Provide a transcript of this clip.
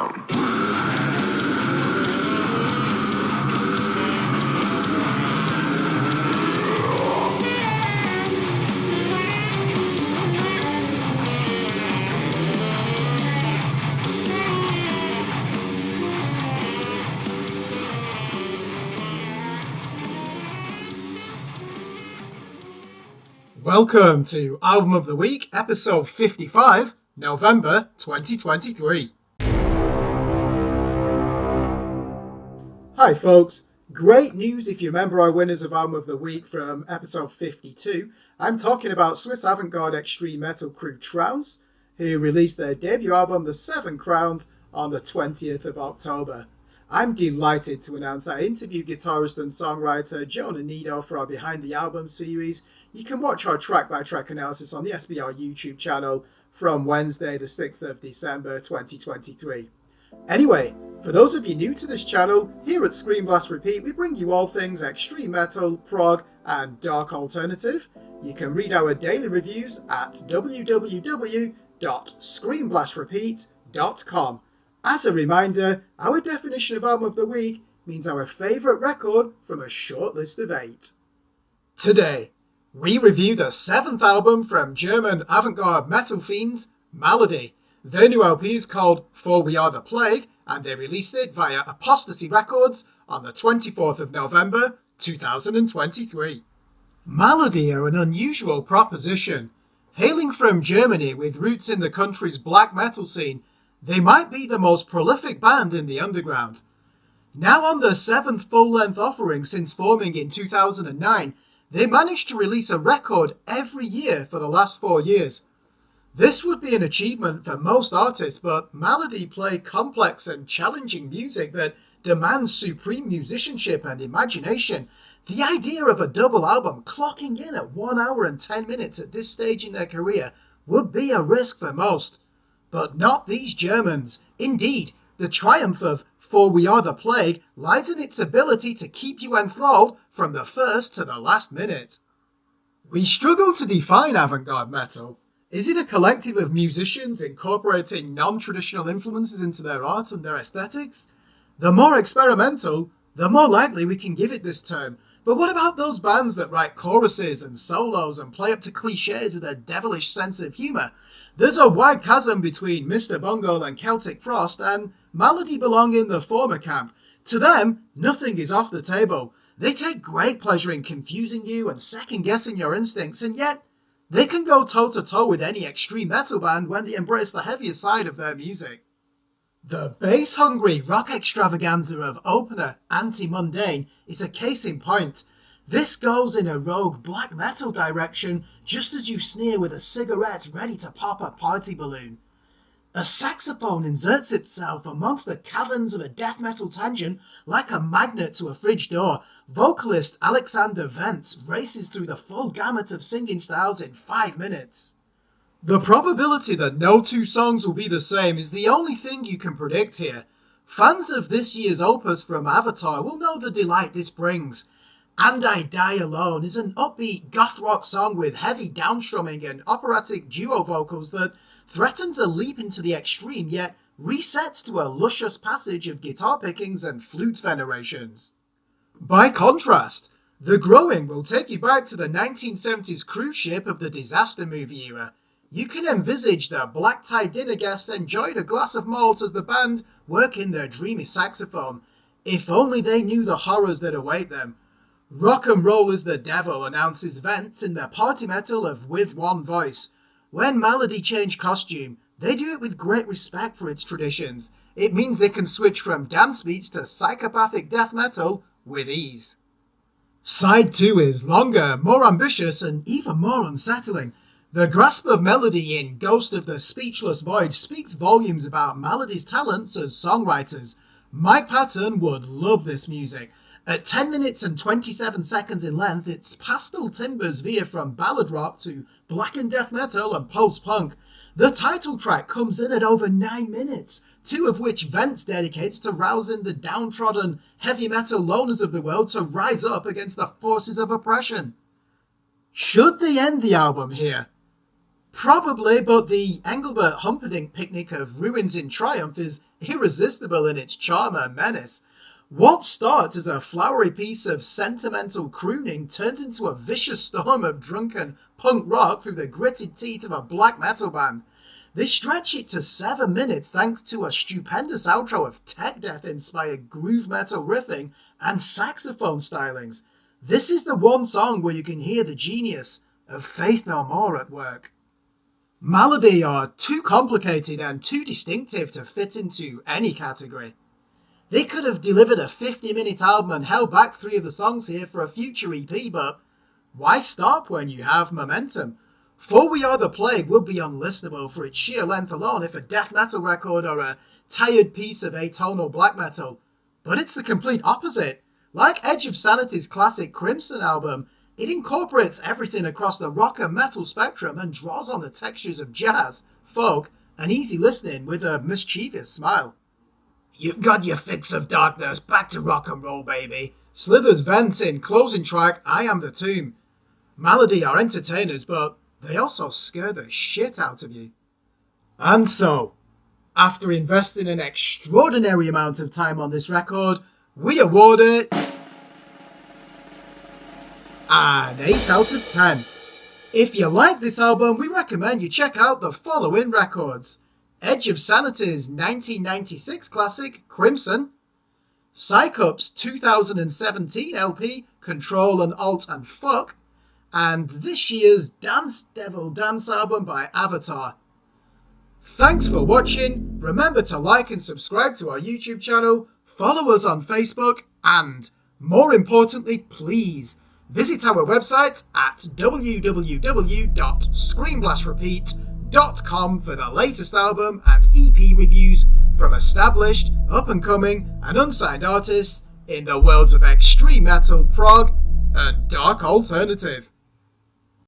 down. Welcome to Album of the Week, episode 55, November 2023. Hi folks, great news if you remember our winners of Album of the Week from episode 52. I'm talking about Swiss avant-garde extreme metal crew Trance, who released their debut album The Seven Crowns on the 20th of October. I'm delighted to announce I interviewed guitarist and songwriter Jonah Nido for our Behind the Album series. You can watch our track-by-track analysis on the SBR YouTube channel from Wednesday the 6th of December 2023. Anyway, for those of you new to this channel, here at Scream Blast Repeat we bring you all things extreme metal, prog and dark alternative. You can read our daily reviews at www.screamblastrepeat.com. As a reminder, our definition of Album of the Week means our favourite record from a short list of 8. Today, we review the 7th album from German avant-garde metal fiends, Maladie. Their new LP is called For We Are the Plague, and they released it via Apostasy Records on the 24th of November 2023. Maladie are an unusual proposition. Hailing from Germany with roots in the country's black metal scene, they might be the most prolific band in the underground. Now on their 7th full-length offering since forming in 2009, they managed to release a record every year for the last 4 years. This would be an achievement for most artists, but Maladie play complex and challenging music that demands supreme musicianship and imagination. The idea of a double album clocking in at 1 hour and 10 minutes at this stage in their career would be a risk for most. But not these Germans. Indeed, the triumph of For We Are the Plague lies in its ability to keep you enthralled from the first to the last minute. We struggle to define avant-garde metal. Is it a collective of musicians incorporating non-traditional influences into their art and their aesthetics? The more experimental, the more likely we can give it this term. But what about those bands that write choruses and solos and play up to cliches with a devilish sense of humour? There's a wide chasm between Mr. Bungle and Celtic Frost, and Maladie belong in the former camp. To them, nothing is off the table. They take great pleasure in confusing you and second-guessing your instincts, and yet they can go toe-to-toe with any extreme metal band when they embrace the heavier side of their music. The bass-hungry rock extravaganza of opener Anti-Mundane is a case in point. This goes in a rogue black metal direction just as you sneer with a cigarette ready to pop a party balloon. A saxophone inserts itself amongst the caverns of a death metal tangent like a magnet to a fridge door. Vocalist Alexander Vents races through the full gamut of singing styles in 5 minutes. The probability that no two songs will be the same is the only thing you can predict here. Fans of this year's opus from Avatar will know the delight this brings. And I Die Alone is an upbeat goth rock song with heavy downstrumming and operatic duo vocals that threatens a leap into the extreme yet resets to a luscious passage of guitar pickings and flute venerations. By contrast, The Growing will take you back to the 1970s cruise ship of the disaster movie era. You can envisage the black-tie dinner guests enjoyed a glass of malt as the band work in their dreamy saxophone. If only they knew the horrors that await them. Rock and roll is the devil, announces Vents in their party metal of With One Voice. When Maladie change costume, they do it with great respect for its traditions. It means they can switch from dance beats to psychopathic death metal with ease. Side 2 is longer, more ambitious, and even more unsettling. The grasp of melody in Ghost of the Speechless Void speaks volumes about Maladie's talents as songwriters. Mike Patton would love this music. At 10 minutes and 27 seconds in length, its pastel timbers veer from ballad rock to blackened death metal and post-punk. The title track comes in at over 9 minutes, 2 of which Vents dedicates to rousing the downtrodden heavy metal loners of the world to rise up against the forces of oppression. Should they end the album here? Probably, but the Engelbert Humperdinck picnic of Ruins in Triumph is irresistible in its charm and menace. What starts as a flowery piece of sentimental crooning turned into a vicious storm of drunken punk rock through the gritted teeth of a black metal band. They stretch it to 7 minutes thanks to a stupendous outro of tech death-inspired groove metal riffing and saxophone stylings. This is the one song where you can hear the genius of Faith No More at work. Maladie are too complicated and too distinctive to fit into any category. They could have delivered a 50-minute album and held back 3 of the songs here for a future EP, but why stop when you have momentum? For We Are the Plague would be unlistenable for its sheer length alone if a death metal record or a tired piece of atonal black metal. But it's the complete opposite. Like Edge of Sanity's classic Crimson album, it incorporates everything across the rock and metal spectrum and draws on the textures of jazz, folk, and easy listening with a mischievous smile. You've got your fix of darkness, back to rock and roll, baby. Slither's vents in closing track, I Am the Tomb. Maladie are entertainers, but they also scare the shit out of you. And so, after investing an extraordinary amount of time on this record, we award it an 8 out of 10. If you like this album, we recommend you check out the following records: Edge of Sanity's 1996 classic, Crimson, Psychup's 2017 LP, Control and Alt and Fuck, and this year's Dance Devil Dance album by Avatar. Thanks for watching. Remember to like and subscribe to our YouTube channel, follow us on Facebook, and, more importantly, please visit our website at www.screenblastrepeat.com for the latest album and EP reviews from established, up-and-coming, and unsigned artists in the worlds of extreme metal, prog, and dark alternative.